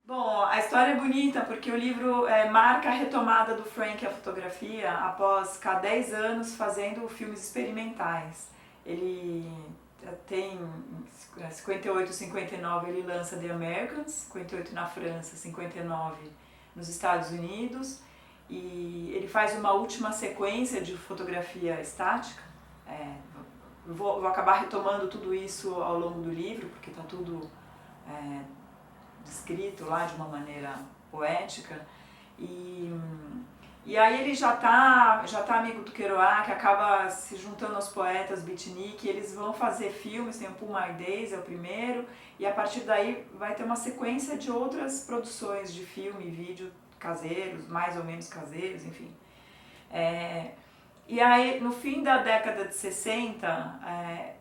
Bom, a história é bonita porque o livro marca a retomada do Frank à fotografia após ficar 10 anos fazendo filmes experimentais. Ele tem 58, 59 ele lança The Americans, 58 na França, 59 nos Estados Unidos, e ele faz uma última sequência de fotografia estática. É, vou acabar retomando tudo isso ao longo do livro, porque está tudo descrito lá de uma maneira poética. E aí ele já tá amigo do Kerouac, acaba se juntando aos poetas beatnik, eles vão fazer filmes, tem o Pull My Days, é o primeiro, e a partir daí vai ter uma sequência de outras produções de filme e vídeo caseiros, mais ou menos caseiros, enfim. E aí, no fim da década de 60,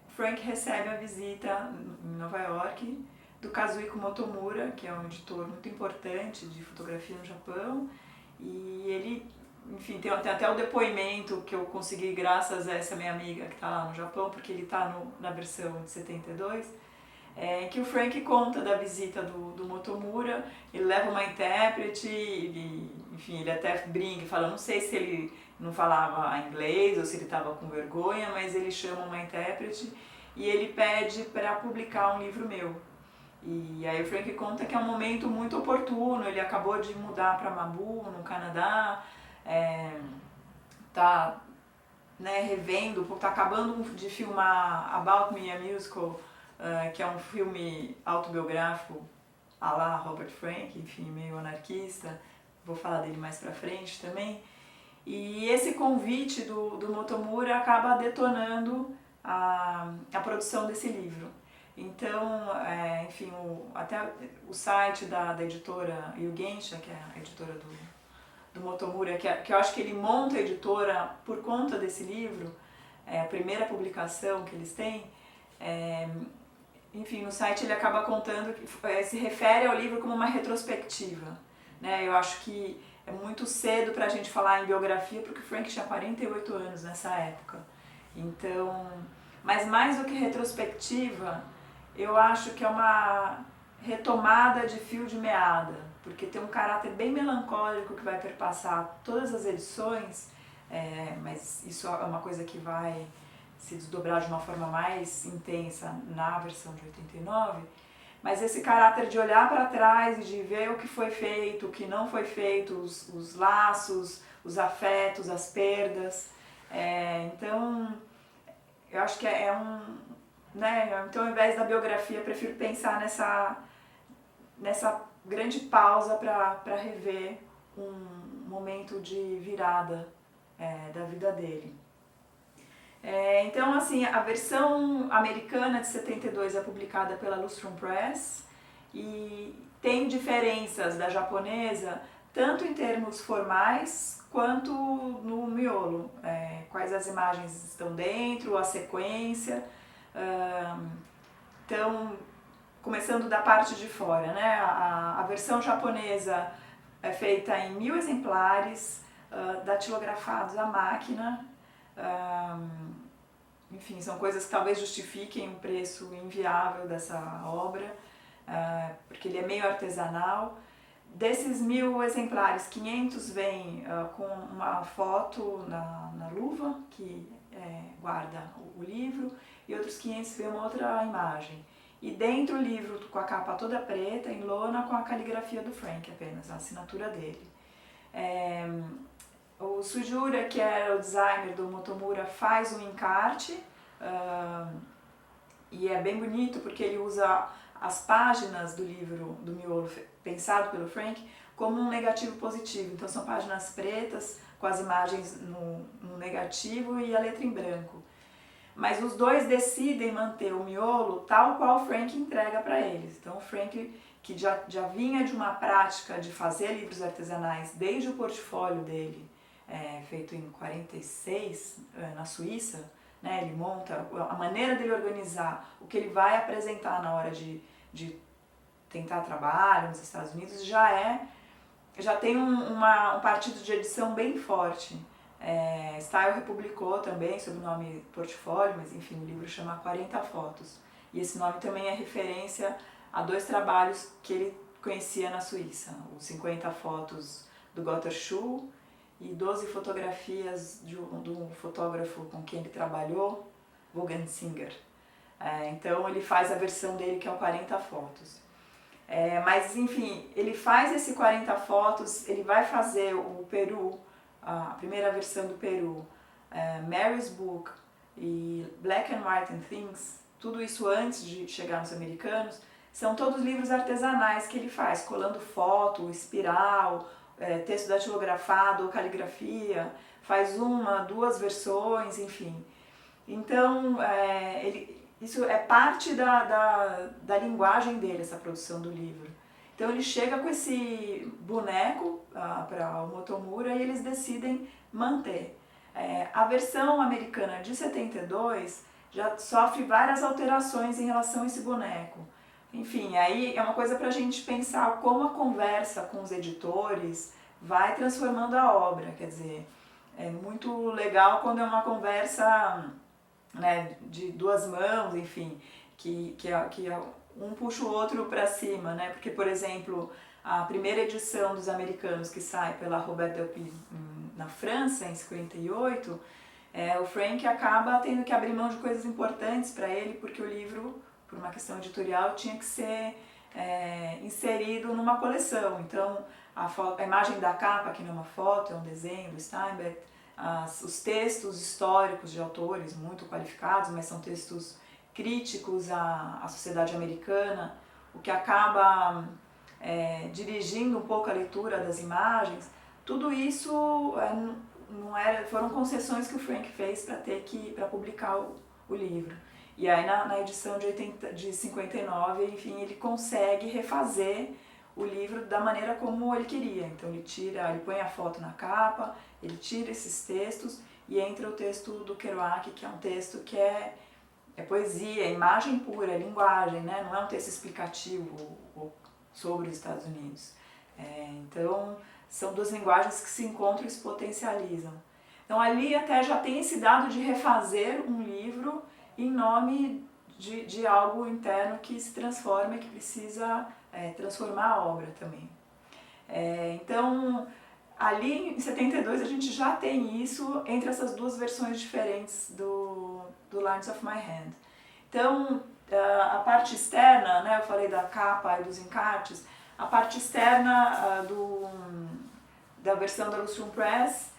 Frank recebe a visita em Nova York do Kazuhiko Motomura, que é um editor muito importante de fotografia no Japão, e ele, enfim, tem até o depoimento que eu consegui graças a essa minha amiga que está lá no Japão, porque ele está na versão de 72, que o Frank conta da visita do Motomura, ele leva uma intérprete, enfim, ele até brinca, fala, não sei se ele não falava inglês ou se ele estava com vergonha, mas ele chama uma intérprete e ele pede para publicar um livro meu. E aí o Frank conta que é um momento muito oportuno, ele acabou de mudar para Mabu, no Canadá, tá revendo, tá acabando de filmar About Me, a Musical, que é um filme autobiográfico à la Robert Frank, enfim, meio anarquista, vou falar dele mais pra frente também. E esse convite do Motomura acaba detonando a produção desse livro. Então, enfim, até o site da editora Yugensha, que é a editora do Motomura, que eu acho que ele monta a editora por conta desse livro, a primeira publicação que eles têm, enfim, no site ele acaba contando, se refere ao livro como uma retrospectiva, né? Eu acho que é muito cedo para a gente falar em biografia, porque o Frank tinha 48 anos nessa época. Então, mas mais do que retrospectiva, eu acho que é uma retomada de fio de meada, porque tem um caráter bem melancólico que vai perpassar todas as edições, mas isso é uma coisa que vai se desdobrar de uma forma mais intensa na versão de 89, mas esse caráter de olhar para trás e de ver o que foi feito, o que não foi feito, os laços, os afetos, as perdas. Então, eu acho que então, ao invés da biografia, eu prefiro pensar nessa grande pausa para rever um momento de virada da vida dele. Então, assim, a versão americana de 72 é publicada pela Lustrum Press e tem diferenças da japonesa, tanto em termos formais quanto no miolo, quais as imagens estão dentro, a sequência. Então, começando da parte de fora, né? A versão japonesa é feita em 1000 exemplares, datilografados à máquina. Enfim, são coisas que talvez justifiquem o preço inviável dessa obra, porque ele é meio artesanal. Desses 1000 exemplares, 500 vêm com uma foto na luva, que guarda o livro, e outros 500 vêm uma outra imagem. E dentro o livro, com a capa toda preta, em lona, com a caligrafia do Frank apenas, a assinatura dele. O Sujura, que era o designer do Motomura, faz um encarte, e é bem bonito porque ele usa as páginas do livro do miolo pensado pelo Frank como um negativo positivo. Então são páginas pretas com as imagens no negativo e a letra em branco. Mas os dois decidem manter o miolo tal qual o Frank entrega para eles. Então o Frank, que já vinha de uma prática de fazer livros artesanais desde o portfólio dele, feito em 46, na Suíça, né, ele monta a maneira dele organizar o que ele vai apresentar na hora de tentar trabalho nos Estados Unidos, já tem um partido de edição bem forte. Style republicou também sob o nome Portfólio, mas enfim, o livro chama 40 Fotos. E esse nome também é referência a 2 trabalhos que ele conhecia na Suíça. Os 50 fotos do Gotthard Schuh e 12 fotografias de um fotógrafo com quem ele trabalhou, Wolfgang Singer. Então ele faz a versão dele que é o 40 fotos. Mas enfim, ele faz esse 40 fotos, ele vai fazer o Peru, a primeira versão do Peru, Mary's Book e Black and White and Things, tudo isso antes de chegar nos americanos, são todos livros artesanais que ele faz, colando foto, espiral, texto datilografado ou caligrafia, faz uma, duas versões, enfim. Então, isso é parte da linguagem dele, essa produção do livro. Então ele chega com esse boneco para o Motomura e eles decidem manter. A versão americana de 72 já sofre várias alterações em relação a esse boneco. Enfim, aí é uma coisa para a gente pensar como a conversa com os editores vai transformando a obra. Quer dizer, é muito legal quando é uma conversa, né, de duas mãos, enfim, que um puxa o outro para cima, né? Porque, por exemplo, a primeira edição dos americanos que sai pela Robert Delpy na França, em 58, o Frank acaba tendo que abrir mão de coisas importantes para ele, porque o livro, por uma questão editorial, tinha que ser inserido numa coleção. Então, a imagem da capa, que não é uma foto, é um desenho do Steinbeck, os textos históricos de autores muito qualificados, mas são textos críticos à sociedade americana, o que acaba dirigindo um pouco a leitura das imagens. Tudo isso foram concessões que o Frank fez para publicar o livro. E aí na edição de 59, enfim, ele consegue refazer o livro da maneira como ele queria. Então ele põe a foto na capa, ele tira esses textos e entra o texto do Kerouac, que é um texto que é poesia, é imagem pura, é linguagem, né? Não é um texto explicativo sobre os Estados Unidos. Então são duas linguagens que se encontram e se potencializam. Então ali até já tem esse dado de refazer um livro em nome de algo interno que se transforma e que precisa transformar a obra também. Então, ali em 72 a gente já tem isso entre essas duas versões diferentes do Lines of My Hand. Então, a parte externa, né, eu falei da capa e dos encartes, a parte externa da versão da Lustrum Press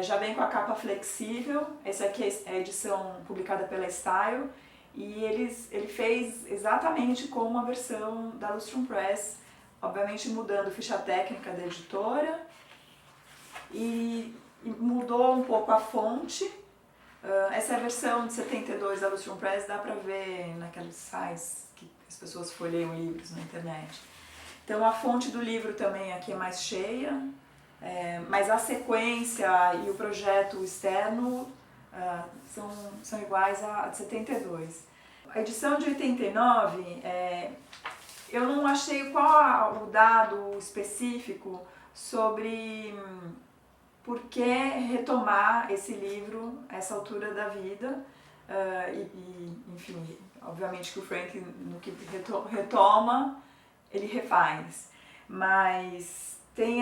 já vem com a capa flexível. Essa aqui é a edição publicada pela Style, e ele fez exatamente como a versão da Lustrum Press, obviamente mudando ficha técnica da editora e mudou um pouco a fonte. Essa é a versão de 72 da Lustrum Press, dá para ver naqueles sites que as pessoas folheiam livros na internet. Então a fonte do livro também aqui é mais cheia, mas a sequência e o projeto externo são iguais à de 72. A edição de 89, eu não achei qual o dado específico sobre por que retomar esse livro a essa altura da vida. Enfim, obviamente que o Frank, no que retoma, ele refaz. Mas tem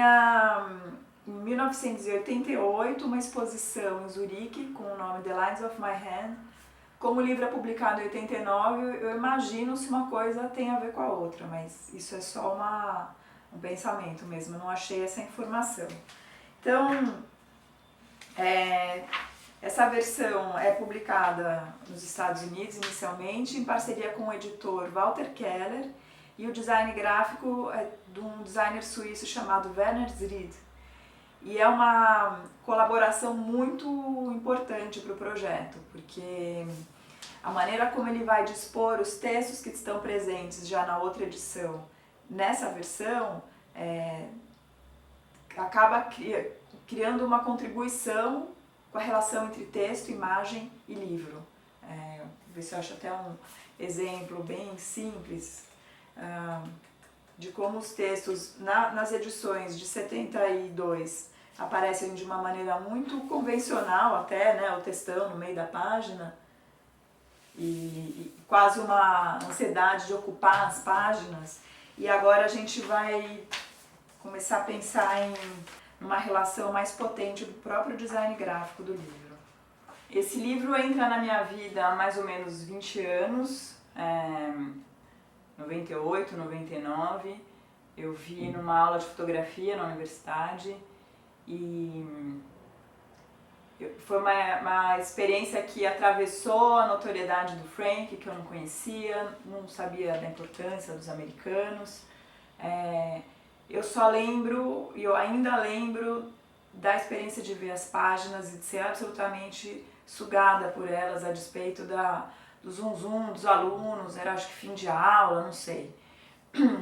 em 1988 uma exposição em Zurique com o nome The Lines of My Hand. Como o livro é publicado em 89, eu imagino se uma coisa tem a ver com a outra, mas isso é só um pensamento mesmo, eu não achei essa informação. Então, essa versão é publicada nos Estados Unidos inicialmente, em parceria com o editor Walter Keller, e o design gráfico é de um designer suíço chamado Werner Zried. E é uma colaboração muito importante para o projeto, porque a maneira como ele vai dispor os textos que estão presentes já na outra edição, nessa versão, acaba criando uma contribuição com a relação entre texto, imagem e livro. Vou ver se eu acho até um exemplo bem simples de como os textos nas edições de 72 aparecem de uma maneira muito convencional até, né, o textão no meio da página e quase uma ansiedade de ocupar as páginas, e agora a gente vai começar a pensar em uma relação mais potente do próprio design gráfico do livro. Esse livro entra na minha vida há mais ou menos 20 anos, 98, 99, eu vi numa aula de fotografia na universidade e foi uma experiência que atravessou a notoriedade do Frank, que eu não conhecia, não sabia da importância dos americanos. Eu só lembro, e eu ainda lembro da experiência de ver as páginas e de ser absolutamente sugada por elas a despeito do zum dos alunos, era acho que fim de aula, não sei.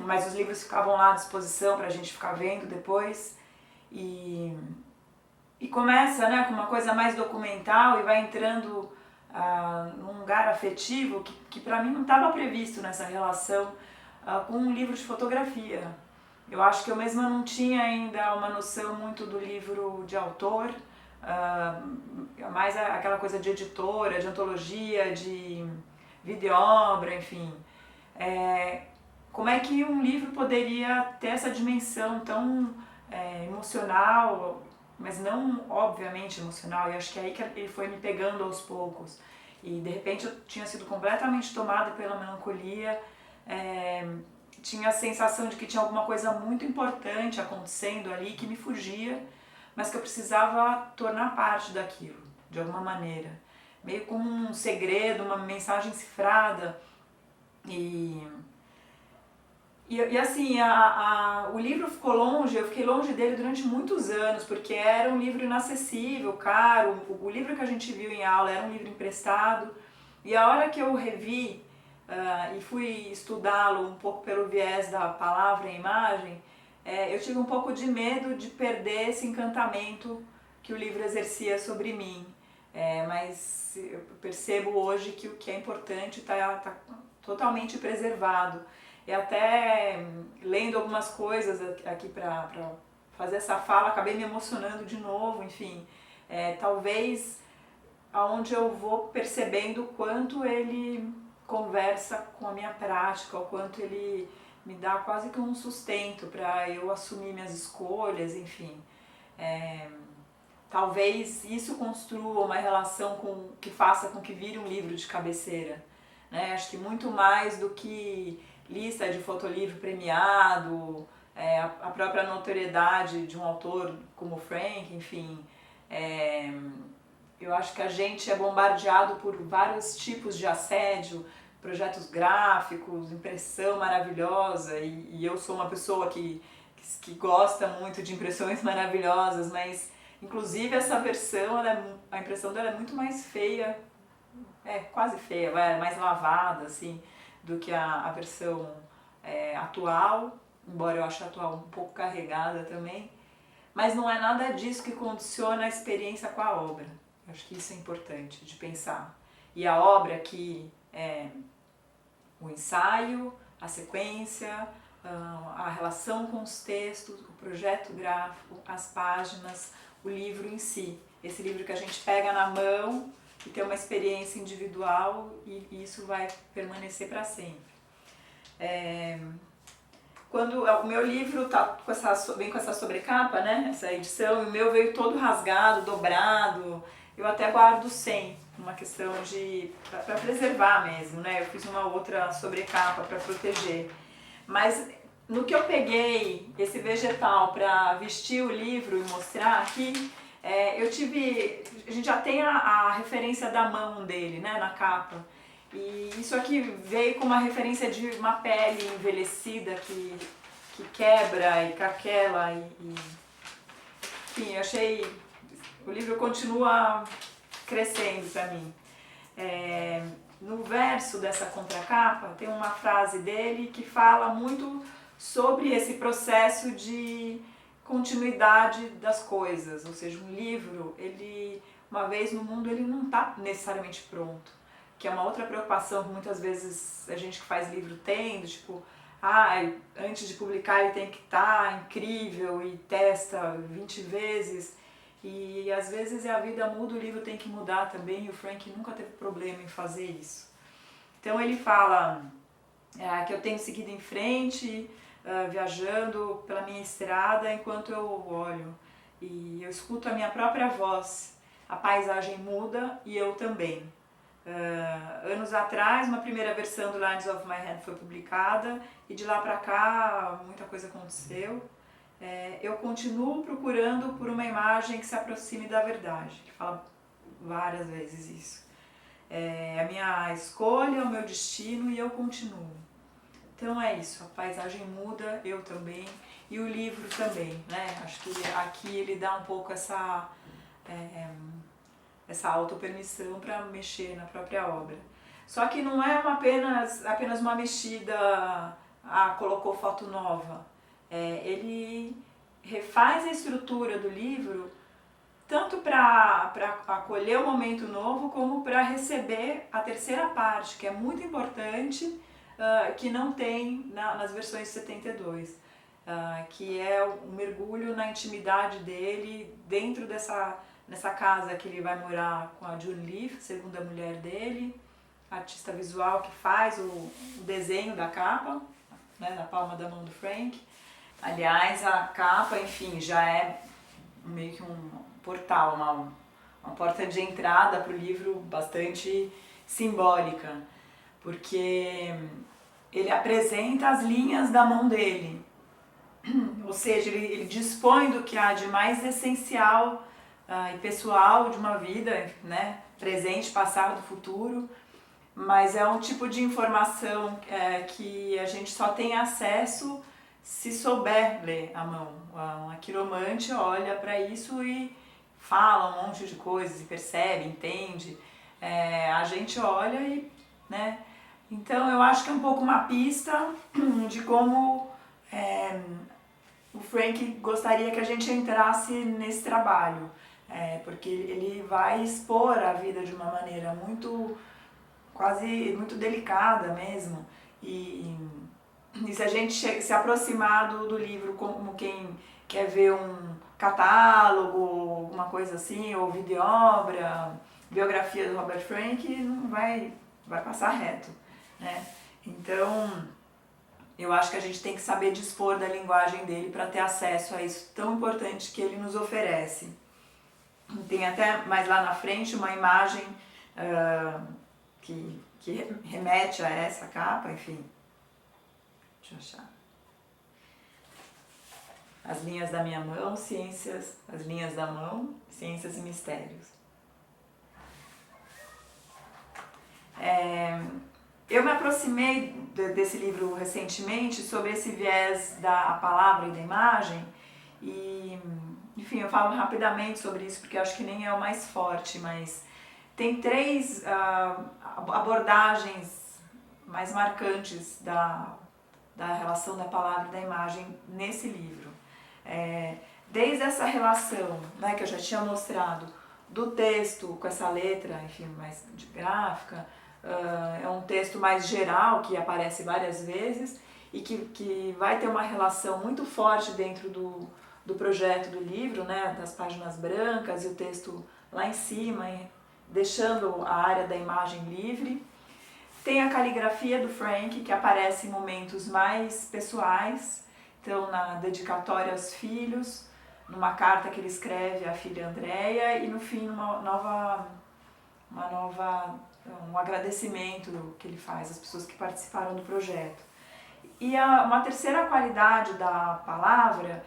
Mas os livros ficavam lá à disposição para a gente ficar vendo depois e começa, né, com uma coisa mais documental e vai entrando num lugar afetivo que para mim não estava previsto nessa relação com um livro de fotografia. Eu acho que eu mesma não tinha ainda uma noção muito do livro de autor, mais aquela coisa de editora, de antologia, de videoobra, enfim. Como é que um livro poderia ter essa dimensão tão emocional, mas não obviamente emocional, e acho que é aí que ele foi me pegando aos poucos. E de repente eu tinha sido completamente tomada pela melancolia, tinha a sensação de que tinha alguma coisa muito importante acontecendo ali que me fugia, mas que eu precisava tornar parte daquilo, de alguma maneira. Meio como um segredo, uma mensagem cifrada. E assim, o livro ficou longe, eu fiquei longe dele durante muitos anos, porque era um livro inacessível, caro. O livro que a gente viu em aula era um livro emprestado. E a hora que eu revi e fui estudá-lo um pouco pelo viés da palavra e imagem, eu tive um pouco de medo de perder esse encantamento que o livro exercia sobre mim. Mas eu percebo hoje que o que é importante está totalmente preservado. E até lendo algumas coisas aqui para fazer essa fala, acabei me emocionando de novo, enfim. Talvez aonde eu vou percebendo o quanto ele conversa com a minha prática, o quanto ele me dá quase que um sustento para eu assumir minhas escolhas, enfim. Talvez isso construa uma relação que faça com que vire um livro de cabeceira, né? Acho que muito mais do que lista de fotolivro premiado, a própria notoriedade de um autor como Frank, enfim. Eu acho que a gente é bombardeado por vários tipos de assédio, projetos gráficos, impressão maravilhosa, e eu sou uma pessoa que gosta muito de impressões maravilhosas, mas inclusive essa versão, a impressão dela é muito mais feia, quase feia, mais lavada, assim, do que a versão atual, embora eu ache a atual um pouco carregada também, mas não é nada disso que condiciona a experiência com a obra. Eu acho que isso é importante de pensar. E a obra que é o ensaio, a sequência, a relação com os textos, o projeto gráfico, as páginas, o livro em si. Esse livro que a gente pega na mão e tem uma experiência individual e isso vai permanecer para sempre. Quando o meu livro vem com essa sobrecapa, né, essa edição, e o meu veio todo rasgado, dobrado, eu até guardo sem, uma questão para preservar mesmo, né, eu fiz uma outra sobrecapa para proteger. Mas no que eu peguei esse vegetal para vestir o livro e mostrar aqui, a gente já tem a referência da mão dele, né, na capa. E isso aqui veio com uma referência de uma pele envelhecida que quebra e craquela. Enfim, eu achei... O livro continua crescendo para mim. No verso dessa contracapa tem uma frase dele que fala muito sobre esse processo de continuidade das coisas. Ou seja, um livro, uma vez no mundo, ele não está necessariamente pronto. Que é uma outra preocupação que muitas vezes a gente que faz livro tem, tipo, antes de publicar ele tem que estar incrível e testa 20 vezes. E às vezes a vida muda, o livro tem que mudar também, e o Frank nunca teve problema em fazer isso. Então ele fala, que eu tenho seguido em frente, viajando pela minha estrada enquanto eu olho. E eu escuto a minha própria voz. A paisagem muda e eu também. Anos atrás, uma primeira versão do Lines of My Hand foi publicada e de lá pra cá muita coisa aconteceu. Eu continuo procurando por uma imagem que se aproxime da verdade, que fala várias vezes isso. É a minha escolha, o meu destino e eu continuo. Então é isso, a paisagem muda, eu também, e o livro também, né? Acho que aqui ele dá um pouco essa autopermissão para mexer na própria obra. Só que não é apenas uma mexida, colocou foto nova. Ele refaz a estrutura do livro tanto para acolher o momento novo, como para receber a terceira parte, que é muito importante, que não tem nas versões 72, que é o mergulho na intimidade dele dentro nessa casa que ele vai morar com a June Leaf, segunda mulher dele, artista visual que faz o desenho da capa, né, na palma da mão do Frank. Aliás, a capa, enfim, já é meio que um portal, uma porta de entrada para o livro bastante simbólica, porque ele apresenta as linhas da mão dele, ou seja, ele dispõe do que há de mais essencial e pessoal de uma vida, né, presente, passado, futuro, mas é um tipo de informação que a gente só tem acesso se souber ler a mão. A quiromante olha para isso e fala um monte de coisas e percebe, entende. A gente olha e, né? Então eu acho que é um pouco uma pista de como o Frank gostaria que a gente entrasse nesse trabalho, porque ele vai expor a vida de uma maneira muito delicada mesmo. E se a gente se aproximar do livro como quem quer ver um catálogo, alguma coisa assim, ou videoobra, biografia do Robert Frank, não vai passar reto, né? Então, eu acho que a gente tem que saber dispor da linguagem dele para ter acesso a isso tão importante que ele nos oferece. Tem até mais lá na frente uma imagem que remete a essa capa, enfim. Deixa eu achar. As linhas da minha mão, ciências, as linhas da mão, ciências e mistérios. Eu me aproximei desse livro recentemente sobre esse viés da palavra e da imagem e, enfim, eu falo rapidamente sobre isso porque eu acho que nem é o mais forte, mas tem 3 abordagens mais marcantes da relação da palavra e da imagem nesse livro. Desde essa relação, né, que eu já tinha mostrado, do texto com essa letra, enfim, mais gráfica, é um texto mais geral que aparece várias vezes e que vai ter uma relação muito forte dentro do projeto do livro, né, das páginas brancas e o texto lá em cima, deixando a área da imagem livre. Tem a caligrafia do Frank, que aparece em momentos mais pessoais, então na dedicatória aos filhos, numa carta que ele escreve à filha Andréia e no fim um agradecimento que ele faz às pessoas que participaram do projeto. E uma terceira qualidade da palavra,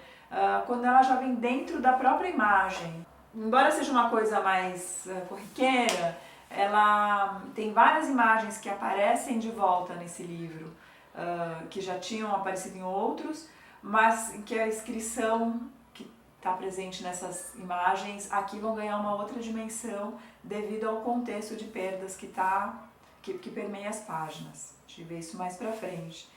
quando ela já vem dentro da própria imagem. Embora seja uma coisa mais corriqueira, ela tem várias imagens que aparecem de volta nesse livro, que já tinham aparecido em outros, mas que a inscrição que está presente nessas imagens aqui vão ganhar uma outra dimensão devido ao contexto de perdas que permeia as páginas. A gente vê isso mais para frente.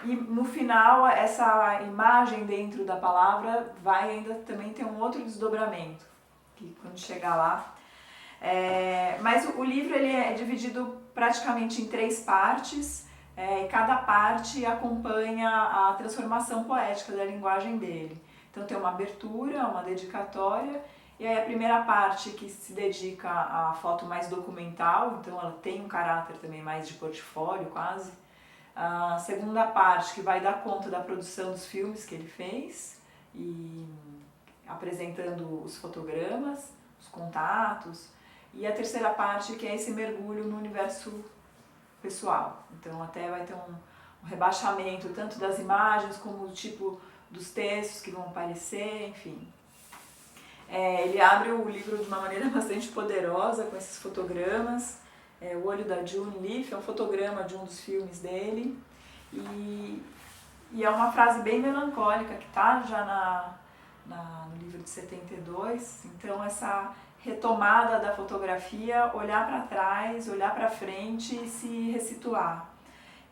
E no final, essa imagem dentro da palavra vai ainda também ter um outro desdobramento, que quando chegar lá. Mas o livro ele é dividido praticamente em 3 partes, e cada parte acompanha a transformação poética da linguagem dele. Então tem uma abertura, uma dedicatória, e aí a primeira parte que se dedica à foto mais documental, então ela tem um caráter também mais de portfólio quase, A segunda parte que vai dar conta da produção dos filmes que ele fez e apresentando os fotogramas, os contatos. E a terceira parte que é esse mergulho no universo pessoal. Então até vai ter um rebaixamento tanto das imagens como do tipo dos textos que vão aparecer, enfim. Ele abre o livro de uma maneira bastante poderosa com esses fotogramas. O Olho da June Leaf é um fotograma de um dos filmes dele e é uma frase bem melancólica que está já no livro de 72. Então essa retomada da fotografia, olhar para trás, olhar para frente e se ressituar.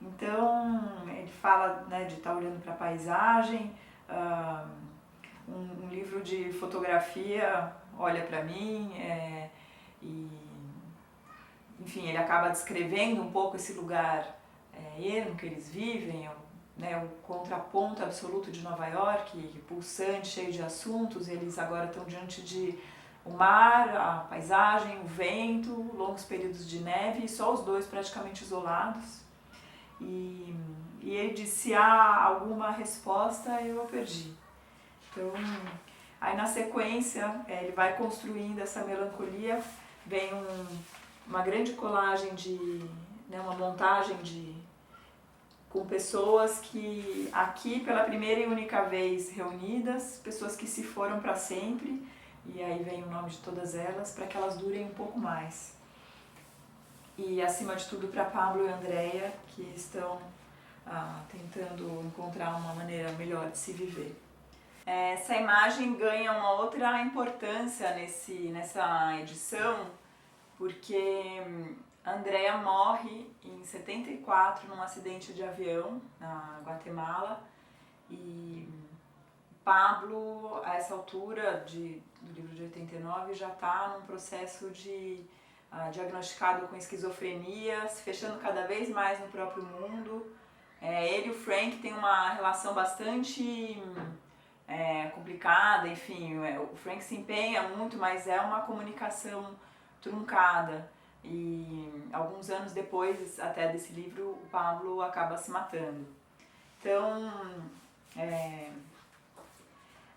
Então ele fala, né, de estar olhando para a paisagem. Um livro de fotografia olha para mim e, enfim, ele acaba descrevendo um pouco esse lugar ermo que eles vivem, né, o contraponto absoluto de Nova York, pulsante, cheio de assuntos. Eles agora estão diante de o mar, a paisagem, o vento, longos períodos de neve e só os dois praticamente isolados. E ele disse, se há alguma resposta, eu a perdi. Então, aí na sequência, ele vai construindo essa melancolia, vem uma grande colagem uma montagem com pessoas que aqui pela primeira e única vez reunidas, pessoas que se foram para sempre, e aí vem o nome de todas elas, para que elas durem um pouco mais. E acima de tudo para Pablo e Andrea, que estão tentando encontrar uma maneira melhor de se viver. Essa imagem ganha uma outra importância nessa edição, porque Andrea morre em 74 num acidente de avião na Guatemala e Pablo, a essa altura do livro de 89, já está num processo diagnosticado com esquizofrenia, se fechando cada vez mais no próprio mundo. Ele e o Frank têm uma relação bastante complicada, enfim, o Frank se empenha muito, mas é uma comunicação truncada. E alguns anos depois até desse livro, o Pablo acaba se matando. Então,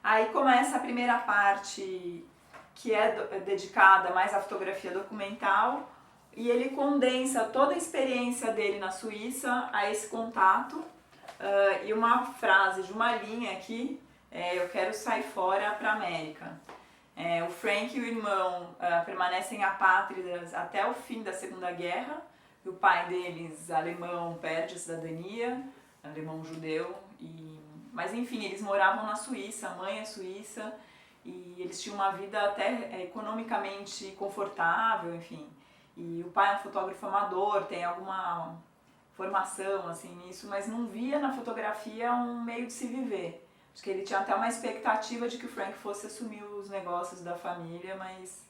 aí começa a primeira parte, que é dedicada mais à fotografia documental, e ele condensa toda a experiência dele na Suíça a esse contato. E uma frase de uma linha aqui, eu quero sair fora para a América. O Frank e o irmão permanecem apátridas até o fim da Segunda Guerra. O pai deles, alemão, perde a cidadania, alemão judeu. Mas enfim, eles moravam na Suíça, a mãe é suíça, e eles tinham uma vida até economicamente confortável, enfim. E o pai é um fotógrafo amador, tem alguma formação assim nisso, mas não via na fotografia um meio de se viver. Acho que ele tinha até uma expectativa de que o Frank fosse assumir os negócios da família, mas...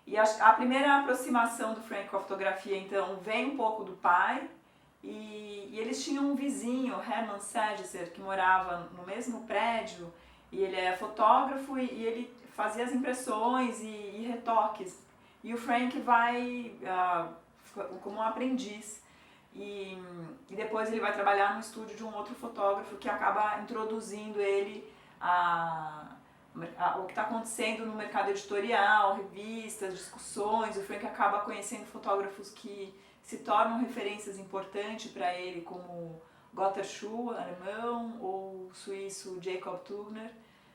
E a primeira aproximação do Frank com a fotografia, então, vem um pouco do pai, e eles tinham um vizinho, Herman Sadisser, que morava no mesmo prédio, e ele é fotógrafo e ele fazia as impressões e retoques. E o Frank vai como um aprendiz. E depois ele vai trabalhar no estúdio de um outro fotógrafo que acaba introduzindo ele o que está acontecendo no mercado editorial, revistas, discussões. O Frank acaba conhecendo fotógrafos que se tornam referências importantes para ele, como Gotthard Schuh, alemão, ou o suíço Jacob Turner.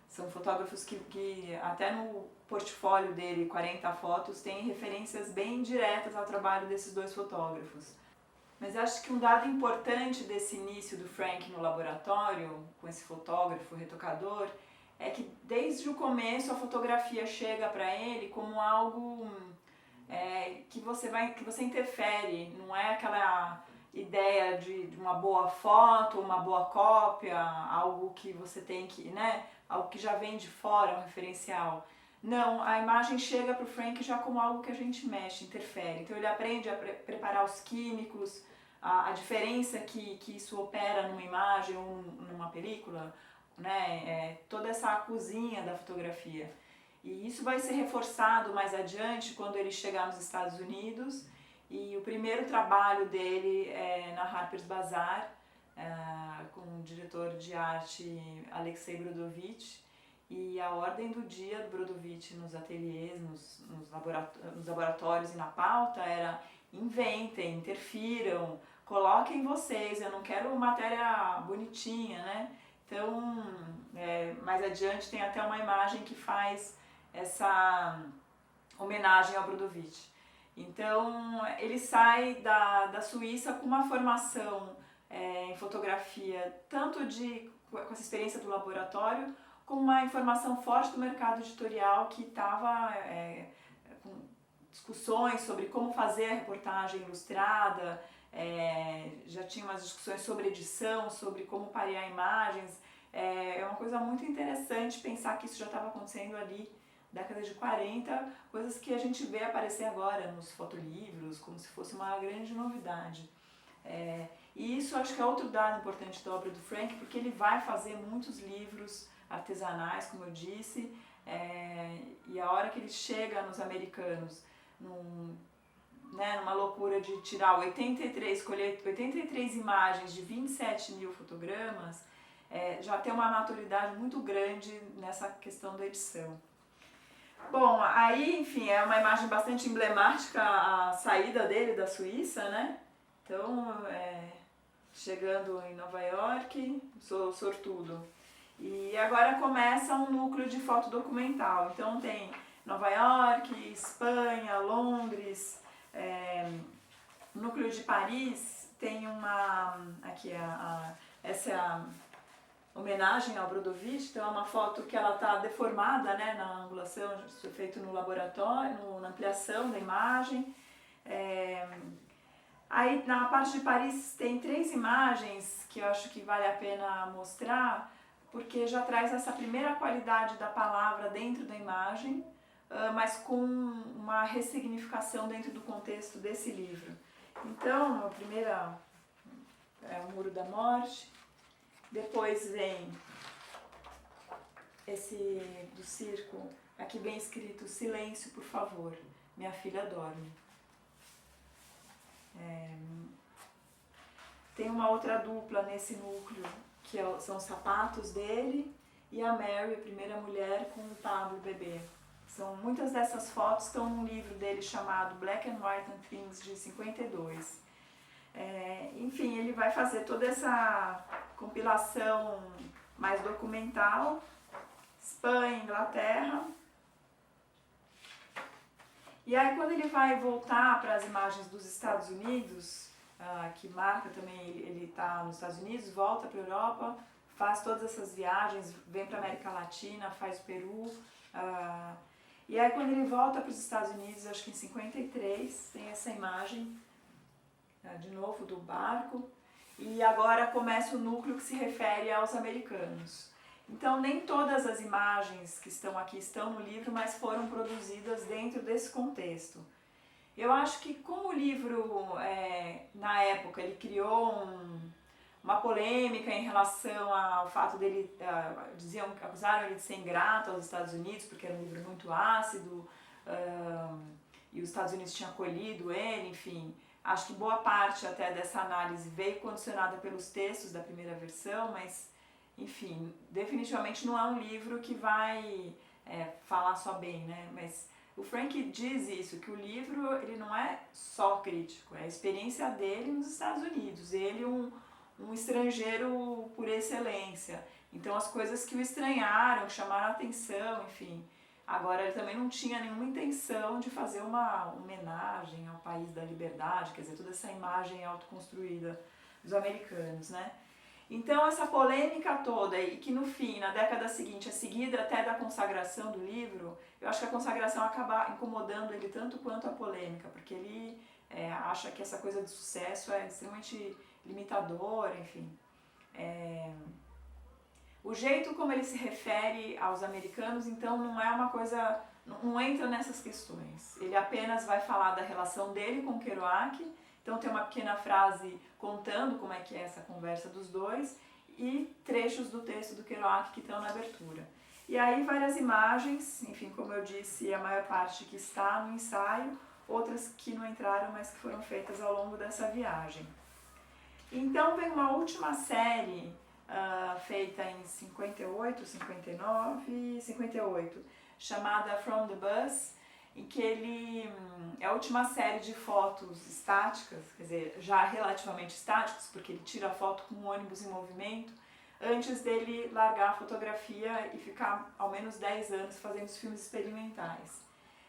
São fotógrafos que até no portfólio dele, 40 fotos, tem referências bem diretas ao trabalho desses dois fotógrafos. Mas acho que um dado importante desse início do Frank no laboratório, com esse fotógrafo, retocador, é que desde o começo a fotografia chega para ele como algo que você interfere, não é aquela ideia de uma boa foto, uma boa cópia, algo que você tem que, né, algo que já vem de fora, um referencial. Não, a imagem chega para o Frank já como algo que a gente mexe, interfere. Então ele aprende a preparar os químicos, a diferença que isso opera numa imagem ou numa película, né? Toda essa cozinha da fotografia. E isso vai ser reforçado mais adiante quando ele chegar nos Estados Unidos E o primeiro trabalho dele é na Harper's Bazaar, com o diretor de arte Alexei Brodovitch. E a ordem do dia do Brodovitch nos ateliês, nos laboratórios e na pauta era: inventem, interfiram, coloquem vocês, eu não quero matéria bonitinha, né? Então, mais adiante tem até uma imagem que faz essa homenagem ao Brodovitch. Então, ele sai da Suíça com uma formação em fotografia, tanto com essa experiência do laboratório, como uma informação forte do mercado editorial que estava com discussões sobre como fazer a reportagem ilustrada, já tinha umas discussões sobre edição, sobre como parear imagens. É uma coisa muito interessante pensar que isso já estava acontecendo ali, década de 40, coisas que a gente vê aparecer agora nos fotolivros, como se fosse uma grande novidade. E isso acho que é outro dado importante da obra do Frank, porque ele vai fazer muitos livros artesanais, como eu disse, e a hora que ele chega nos americanos, numa loucura de tirar escolher 83 imagens de 27 mil fotogramas, já tem uma maturidade muito grande nessa questão da edição. Bom, aí, enfim, é uma imagem bastante emblemática a saída dele da Suíça, né? Então, chegando em Nova York, sou sortudo. E agora começa um núcleo de foto documental. Então tem Nova York, Espanha, Londres, núcleo de Paris, tem aqui essa é a homenagem ao Brodovitch, então é uma foto que ela está deformada, né, na angulação, isso foi feito no laboratório, na ampliação da imagem. Aí na parte de Paris tem 3 imagens que eu acho que vale a pena mostrar, porque já traz essa primeira qualidade da palavra dentro da imagem, mas com uma ressignificação dentro do contexto desse livro. Então, a primeira é o Muro da Morte, depois vem esse do circo, aqui bem escrito: silêncio, por favor, minha filha dorme. Tem uma outra dupla nesse núcleo, que são os sapatos dele, e a Mary, a primeira mulher, com o Pablo, o bebê. Muitas dessas fotos estão num livro dele chamado Black and White and Things, de 52. Enfim, ele vai fazer toda essa compilação mais documental, Espanha, Inglaterra. E aí quando ele vai voltar para as imagens dos Estados Unidos, que marca também, ele está nos Estados Unidos, volta para a Europa, faz todas essas viagens, vem para a América Latina, faz o Peru. E aí quando ele volta para os Estados Unidos, acho que em 53, tem essa imagem, de novo, do barco. E agora começa o núcleo que se refere aos americanos. Então nem todas as imagens que estão aqui estão no livro, mas foram produzidas dentro desse contexto. Eu acho que como o livro, na época, ele criou uma polêmica em relação ao fato dele, acusaram ele de ser ingrato aos Estados Unidos, porque era um livro muito ácido, e os Estados Unidos tinham acolhido ele, enfim. Acho que boa parte até dessa análise veio condicionada pelos textos da primeira versão, mas, enfim, definitivamente não é um livro que vai falar só bem, né? Mas o Frank diz isso, que o livro ele não é só crítico, é a experiência dele nos Estados Unidos. Ele um estrangeiro por excelência. Então as coisas que o estranharam, que chamaram a atenção, enfim. Agora ele também não tinha nenhuma intenção de fazer uma homenagem ao país da liberdade, quer dizer, toda essa imagem autoconstruída dos americanos, né? Então essa polêmica toda, e que no fim, na década seguinte, é seguida até da consagração do livro, eu acho que a consagração acaba incomodando ele tanto quanto a polêmica, porque ele acha que essa coisa de sucesso é extremamente limitadora, enfim. O jeito como ele se refere aos americanos, então, não é uma coisa, não entra nessas questões. Ele apenas vai falar da relação dele com Kerouac. Então tem uma pequena frase contando como é que é essa conversa dos dois e trechos do texto do Kerouac que estão na abertura. E aí várias imagens, enfim, como eu disse, a maior parte que está no ensaio, outras que não entraram, mas que foram feitas ao longo dessa viagem. Então vem uma última série feita em 58, 59, 58, chamada From the Bus, em que ele é a última série de fotos estáticas, quer dizer, já relativamente estáticas, porque ele tira a foto com um ônibus em movimento, antes dele largar a fotografia e ficar ao menos 10 anos fazendo os filmes experimentais.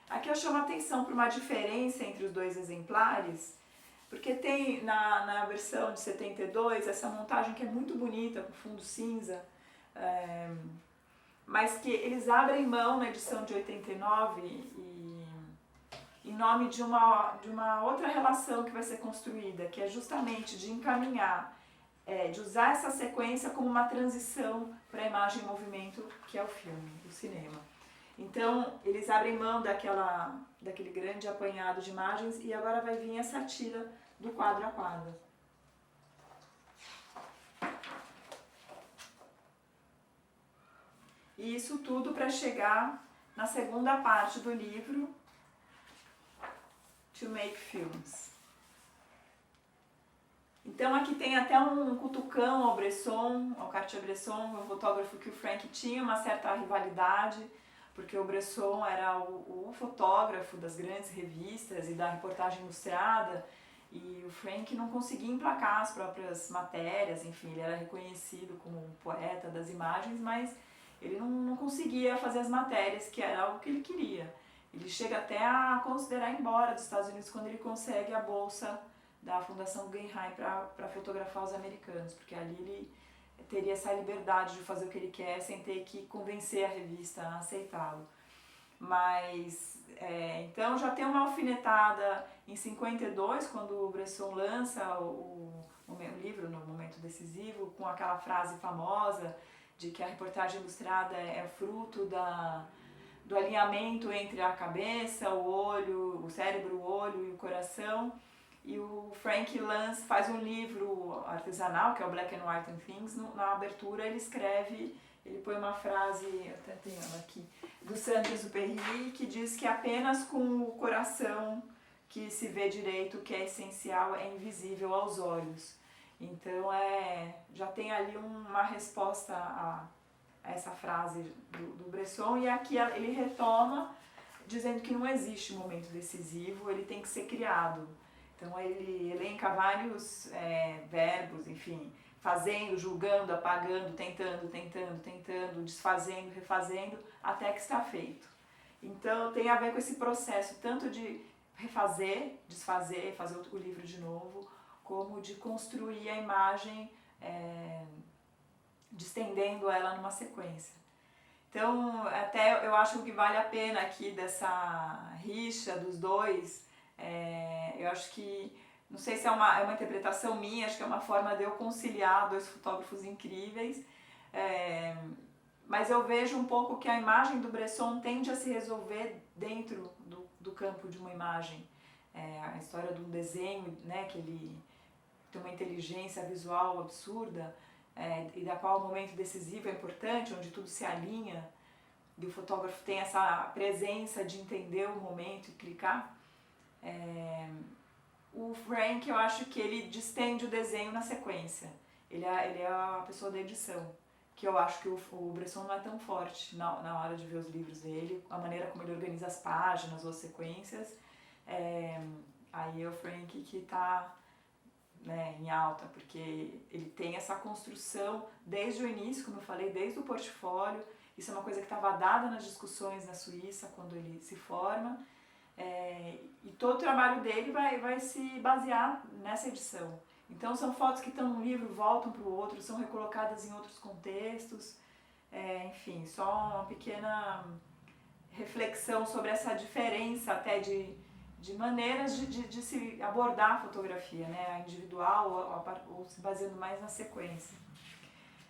Aqui eu chamo a atenção para uma diferença entre os dois exemplares, porque tem na versão de 72 essa montagem que é muito bonita, com fundo cinza, mas que eles abrem mão na edição de 89 em nome de uma outra relação que vai ser construída, que é justamente de encaminhar, de usar essa sequência como uma transição para a imagem em movimento, que é o filme, o cinema. Então, eles abrem mão daquele grande apanhado de imagens e agora vai vir essa tira do quadro a quadro. E isso tudo para chegar na segunda parte do livro, To Make Films. Então aqui tem até um cutucão ao Bresson, ao Cartier-Bresson, um fotógrafo que o Frank tinha uma certa rivalidade, porque o Bresson era o fotógrafo das grandes revistas e da reportagem ilustrada, e o Frank não conseguia emplacar as próprias matérias, enfim, ele era reconhecido como um poeta das imagens, mas ele não conseguia fazer as matérias, que era algo que ele queria. Ele chega até a considerar ir embora dos Estados Unidos quando ele consegue a bolsa da Fundação Guggenheim para fotografar os americanos, porque ali ele teria essa liberdade de fazer o que ele quer sem ter que convencer a revista a aceitá-lo. Mas, então já tem uma alfinetada em 52, quando o Bresson lança o livro No Momento Decisivo, com aquela frase famosa de que a reportagem ilustrada é fruto do alinhamento entre a cabeça, o olho, o cérebro, o olho e o coração. E o Frank Lance faz um livro artesanal, que é o Black and White and Things. Na abertura ele põe uma frase, eu até tenho ela aqui, do Saint-Exupéry, que diz que apenas com o coração que se vê direito, o que é essencial, é invisível aos olhos. Então já tem ali uma resposta a essa frase do Bresson, e aqui ele retoma dizendo que não existe momento decisivo, ele tem que ser criado. Então ele elenca vários verbos, enfim, fazendo, julgando, apagando, tentando, desfazendo, refazendo, até que está feito. Então tem a ver com esse processo tanto de refazer, desfazer, fazer o livro de novo, como de construir a imagem, distendendo ela numa sequência. Então, até eu acho que vale a pena aqui dessa rixa dos dois, eu acho que, não sei se é uma interpretação minha, acho que é uma forma de eu conciliar dois fotógrafos incríveis, mas eu vejo um pouco que a imagem do Bresson tende a se resolver dentro do campo de uma imagem. A história de um desenho, né, que ele tem uma inteligência visual absurda, e da qual o momento decisivo é importante, onde tudo se alinha, e o fotógrafo tem essa presença de entender o momento e clicar. O Frank, eu acho que ele distende o desenho na sequência. Ele é a pessoa da edição, que eu acho que o Bresson não é tão forte na hora de ver os livros dele, a maneira como ele organiza as páginas ou as sequências. Aí é o Frank que está, né, em alta, porque ele tem essa construção desde o início, como eu falei, desde o portfólio. Isso é uma coisa que estava dada nas discussões na Suíça quando ele se forma, e todo o trabalho dele vai se basear nessa edição. Então são fotos que estão no livro, voltam para o outro, são recolocadas em outros contextos, enfim, só uma pequena reflexão sobre essa diferença até de maneiras de se abordar a fotografia, né? A individual ou se baseando mais na sequência.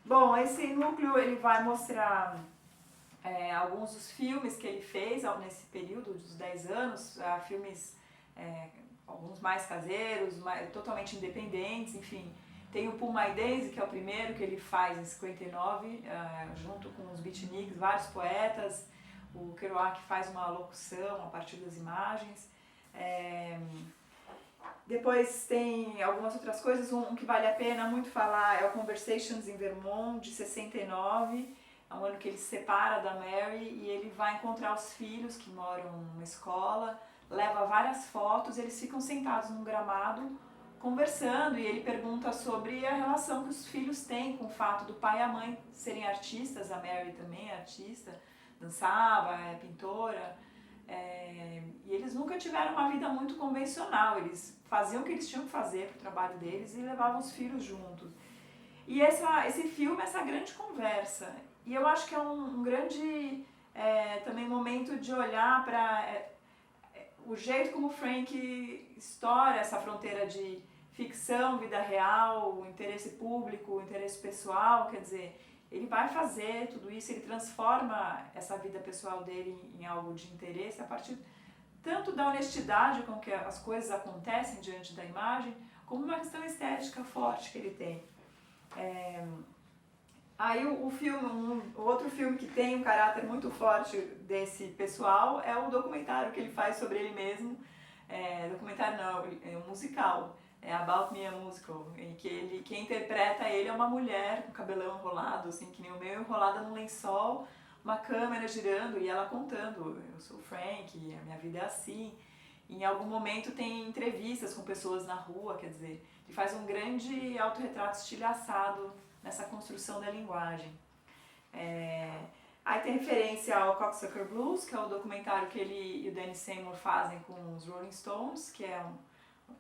Bom, esse núcleo ele vai mostrar alguns dos filmes que ele fez nesse período dos 10 anos, filmes alguns mais caseiros, totalmente independentes, enfim. Tem o Pull My Daisy, que é o primeiro que ele faz em 59, junto com os beatniks, vários poetas. O Kerouac faz uma locução a partir das imagens. Depois tem algumas outras coisas, um que vale a pena muito falar é o Conversations in Vermont, de 69, é um ano que ele se separa da Mary e ele vai encontrar os filhos que moram numa escola, leva várias fotos, eles ficam sentados num gramado conversando e ele pergunta sobre a relação que os filhos têm com o fato do pai e a mãe serem artistas, a Mary também é artista, dançava, é pintora, e eles nunca tiveram uma vida muito convencional, eles faziam o que eles tinham que fazer para o trabalho deles e levavam os filhos juntos. E esse filme, essa grande conversa, e eu acho que é um grande também momento de olhar para o jeito como o Frank estoura essa fronteira de ficção, vida real, o interesse público, o interesse pessoal, quer dizer, ele vai fazer tudo isso, ele transforma essa vida pessoal dele em algo de interesse a partir tanto da honestidade com que as coisas acontecem diante da imagem, como uma questão estética forte que ele tem. Aí o filme, outro filme que tem um caráter muito forte desse pessoal é o documentário que ele faz sobre ele mesmo, documentário não, é um musical, é About Me, a Musical, em que quem interpreta ele é uma mulher com cabelão enrolado, assim, que nem o meu, enrolada num lençol, uma câmera girando e ela contando, eu sou o Frank, a minha vida é assim. E em algum momento tem entrevistas com pessoas na rua, quer dizer, ele faz um grande autorretrato estilhaçado nessa construção da linguagem. Aí tem referência ao Cocksucker Blues, que é o documentário que ele e o Danny Seymour fazem com os Rolling Stones, que é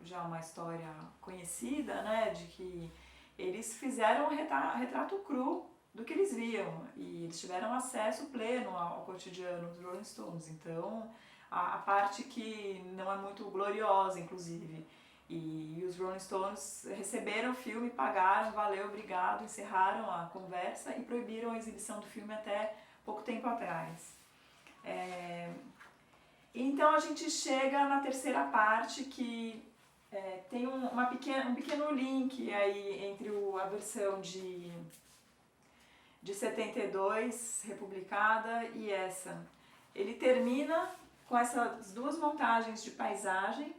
já uma história conhecida, né, de que eles fizeram um retrato cru do que eles viam e eles tiveram acesso pleno ao cotidiano dos Rolling Stones. Então, a parte que não é muito gloriosa, inclusive. E os Rolling Stones receberam o filme, pagaram, valeu, obrigado, encerraram a conversa e proibiram a exibição do filme até pouco tempo atrás. Então a gente chega na terceira parte que tem um pequeno link aí entre a versão de 72, republicada, e essa. Ele termina com essas duas montagens de paisagem,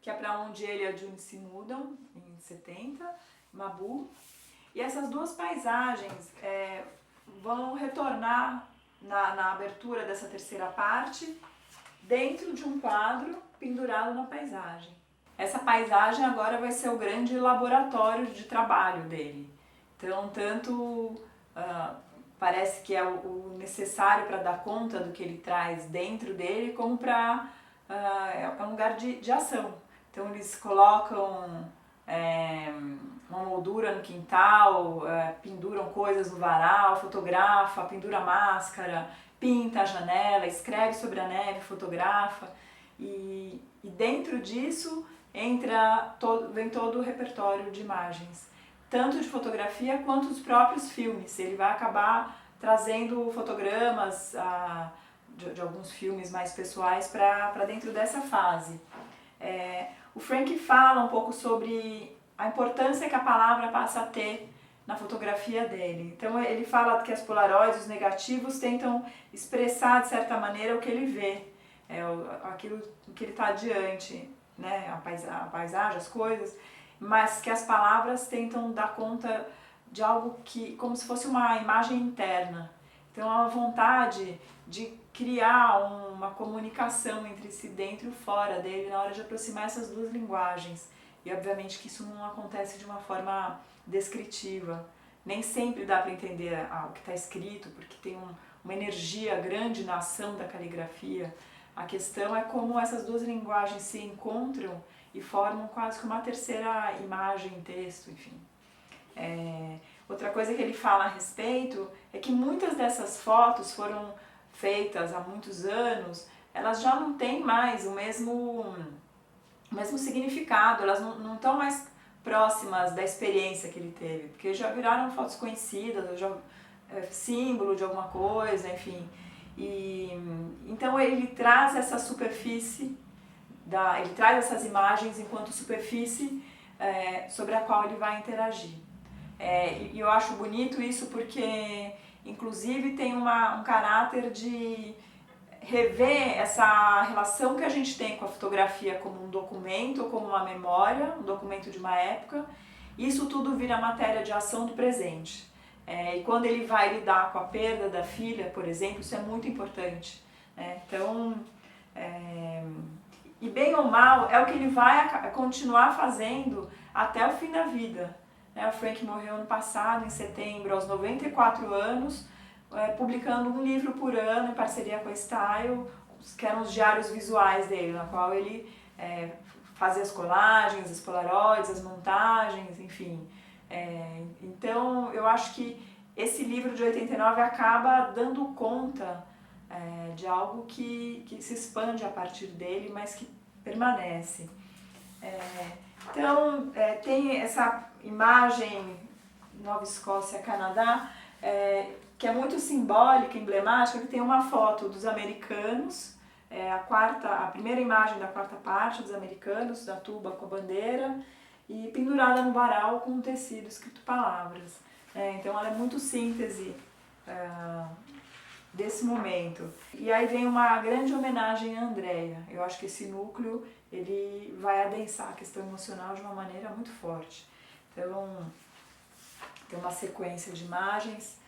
que é para onde ele e a June se mudam, em 70, Mabu. E essas duas paisagens vão retornar na abertura dessa terceira parte, dentro de um quadro pendurado na paisagem. Essa paisagem agora vai ser o grande laboratório de trabalho dele. Então, tanto parece que é o necessário para dar conta do que ele traz dentro dele, como é um lugar de ação. Então eles colocam uma moldura no quintal, penduram coisas no varal, fotografa, pendura máscara, pinta a janela, escreve sobre a neve, fotografa. E dentro disso vem todo o repertório de imagens, tanto de fotografia quanto dos próprios filmes. Ele vai acabar trazendo fotogramas de alguns filmes mais pessoais para dentro dessa fase. O Frank fala um pouco sobre a importância que a palavra passa a ter na fotografia dele. Então ele fala que as polaroids, os negativos, tentam expressar de certa maneira o que ele vê, aquilo que ele está diante, né? A paisagem, as coisas, mas que as palavras tentam dar conta de algo como se fosse uma imagem interna. Então a vontade de criar uma comunicação entre si dentro e fora dele na hora de aproximar essas duas linguagens. E obviamente que isso não acontece de uma forma descritiva. Nem sempre dá para entender o que está escrito, porque tem uma energia grande na ação da caligrafia. A questão é como essas duas linguagens se encontram e formam quase que uma terceira imagem, texto, enfim. Outra coisa que ele fala a respeito é que muitas dessas fotos foram feitas há muitos anos, elas já não têm mais o mesmo significado, elas não estão mais próximas da experiência que ele teve, porque já viraram fotos conhecidas, símbolo de alguma coisa, enfim. Então ele traz essa superfície, ele traz essas imagens enquanto superfície sobre a qual ele vai interagir. E eu acho bonito isso porque, inclusive, tem um caráter de rever essa relação que a gente tem com a fotografia como um documento, como uma memória, um documento de uma época. Isso tudo vira matéria de ação do presente. E quando ele vai lidar com a perda da filha, por exemplo, isso é muito importante. Então, e bem ou mal, é o que ele vai continuar fazendo até o fim da vida. O Frank morreu ano passado, em setembro, aos 94 anos, publicando um livro por ano em parceria com a Style, que eram os diários visuais dele, na qual ele fazia as colagens, as polaroids, as montagens, enfim. Então, eu acho que esse livro de 89 acaba dando conta de algo que se expande a partir dele, mas que permanece. Então, tem essa imagem Nova Escócia, Canadá, que é muito simbólica, emblemática, que tem uma foto dos americanos, a primeira imagem da quarta parte dos americanos, da tuba com a bandeira, e pendurada no varal com um tecido escrito palavras. Então ela é muito síntese desse momento. E aí vem uma grande homenagem à Andrea. Eu acho que esse núcleo ele vai adensar a questão emocional de uma maneira muito forte. Então tem uma sequência de imagens.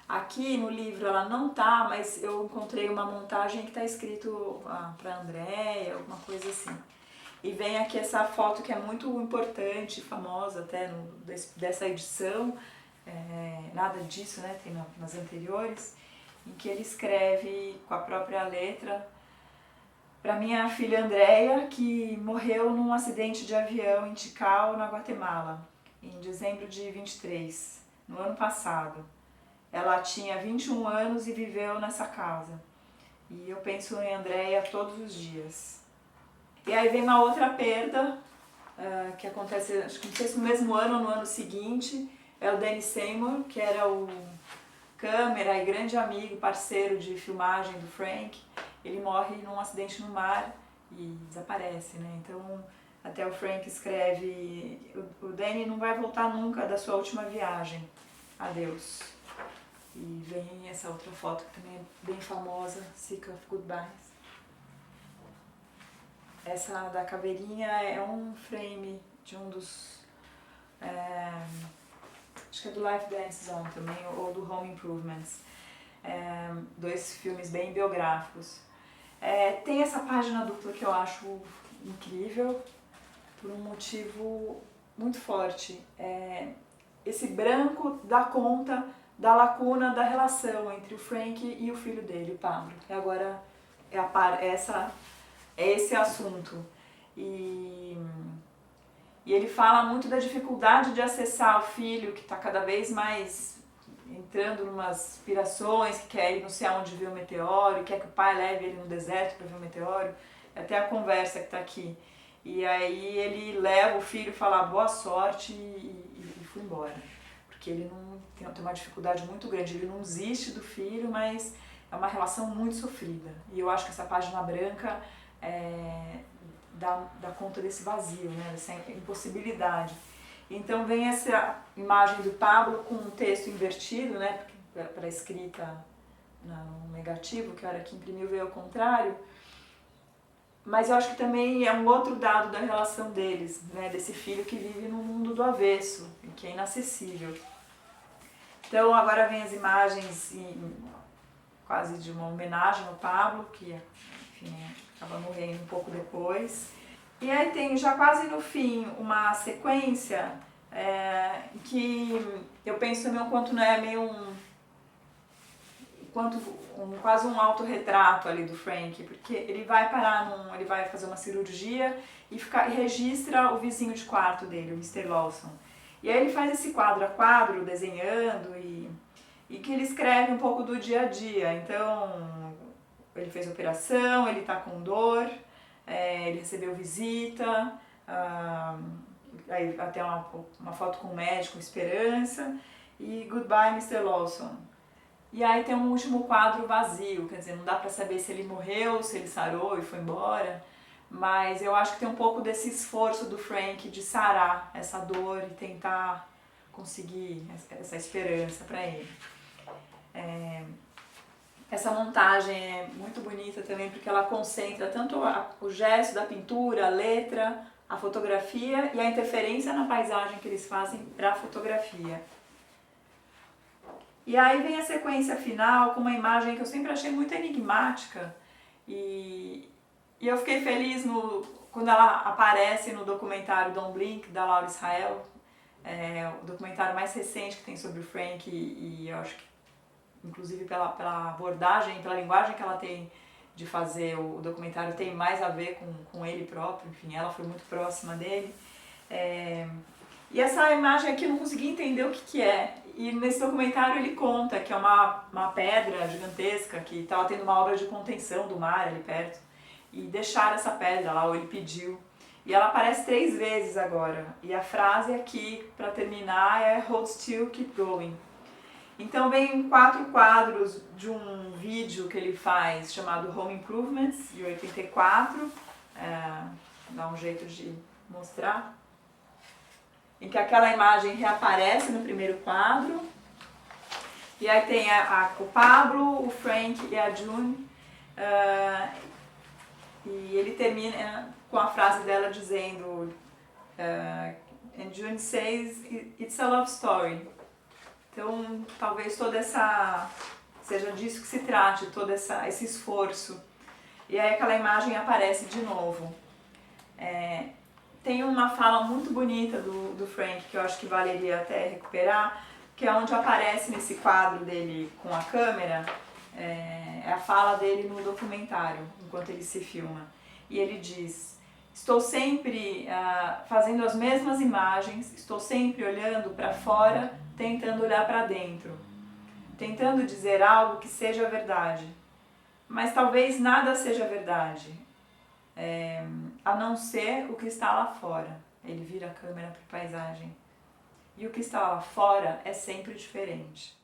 Aqui no livro ela não tá, mas eu encontrei uma montagem que está escrito para Andrea, alguma coisa assim. E vem aqui essa foto que é muito importante, famosa até dessa edição, nada disso, né, tem nas anteriores, em que ele escreve com a própria letra para minha filha Andrea, que morreu num acidente de avião em Tikal, na Guatemala, em dezembro de 23, no ano passado. Ela tinha 21 anos e viveu nessa casa. E eu penso em Andrea todos os dias. E aí vem uma outra perda, que acontece, acho que não sei se no mesmo ano ou no ano seguinte, é o Danny Seymour, que era o câmera e grande amigo, parceiro de filmagem do Frank. Ele morre num acidente no mar e desaparece, né? Então, até o Frank escreve, o Danny não vai voltar nunca da sua última viagem. Adeus. E vem essa outra foto que também é bem famosa, Sick of Goodbyes. Essa da caveirinha é um frame de um dos... acho que é do Life Dance Zone também, ou do Home Improvements. Dois filmes bem biográficos. Tem essa página dupla que eu acho incrível, por um motivo muito forte. Esse branco dá conta da lacuna da relação entre o Frank e o filho dele, o Pablo. E agora é esse assunto. E ele fala muito da dificuldade de acessar o filho, que está cada vez mais entrando em umas pirações, que quer ir não sei aonde ver o meteoro, quer que o pai leve ele no deserto para ver o meteoro. Até a conversa que está aqui. E aí ele leva o filho e fala boa sorte e foi embora. Porque ele não tem uma dificuldade muito grande, ele não desiste do filho, mas é uma relação muito sofrida. E eu acho que essa página branca dá conta desse vazio, né? Dessa impossibilidade. Então vem essa imagem do Pablo com um texto invertido, né? Para a escrita no negativo, que a hora que imprimiu veio ao contrário. Mas eu acho que também é um outro dado da relação deles, né? Desse filho que vive no mundo do avesso, que é inacessível. Então agora vem as imagens quase de uma homenagem ao Pablo, que enfim, acaba morrendo um pouco depois. E aí tem já quase no fim uma sequência que eu penso também o quanto não é meio quase um autorretrato ali do Frank, porque ele vai ele vai fazer uma cirurgia e registra o vizinho de quarto dele, o Mr. Lawson. E aí ele faz esse quadro a quadro, desenhando e que ele escreve um pouco do dia a dia. Então, ele fez operação, ele está com dor, ele recebeu visita, aí até uma foto com o médico, Esperança, e Goodbye, Mr. Lawson. E aí tem um último quadro vazio, quer dizer, não dá para saber se ele morreu, se ele sarou e foi embora, mas eu acho que tem um pouco desse esforço do Frank de sarar essa dor e tentar conseguir essa esperança para ele. Essa montagem é muito bonita também porque ela concentra tanto o gesto da pintura, a letra, a fotografia e a interferência na paisagem que eles fazem para a fotografia. E aí vem a sequência final com uma imagem que eu sempre achei muito enigmática e eu fiquei feliz quando ela aparece no documentário Don't Blink, da Laura Israel, o documentário mais recente que tem sobre o Frank e eu acho que inclusive pela abordagem, pela linguagem que ela tem de fazer o documentário, tem mais a ver com ele próprio, enfim, ela foi muito próxima dele. E essa imagem aqui eu não consegui entender o que é. E nesse documentário ele conta que é uma pedra gigantesca, que estava tendo uma obra de contenção do mar ali perto, e deixaram essa pedra lá, ou ele pediu. E ela aparece 3 vezes agora. E a frase aqui, para terminar, é Hold Still, Keep Going. Então vem 4 quadros de um vídeo que ele faz chamado Home Improvements, de 84, dá um jeito de mostrar, em que aquela imagem reaparece no primeiro quadro, e aí tem o Pablo, o Frank e a June, e ele termina com a frase dela dizendo and June says, it's a love story. Então, talvez seja disso que se trate, todo esse esforço. E aí aquela imagem aparece de novo. Tem uma fala muito bonita do Frank, que eu acho que valeria até recuperar, que é onde aparece nesse quadro dele com a câmera, é a fala dele no documentário, enquanto ele se filma. E ele diz: estou sempre fazendo as mesmas imagens, estou sempre olhando para fora, tentando olhar para dentro, tentando dizer algo que seja verdade. Mas talvez nada seja verdade, a não ser o que está lá fora. Ele vira a câmera para a paisagem. E o que está lá fora é sempre diferente.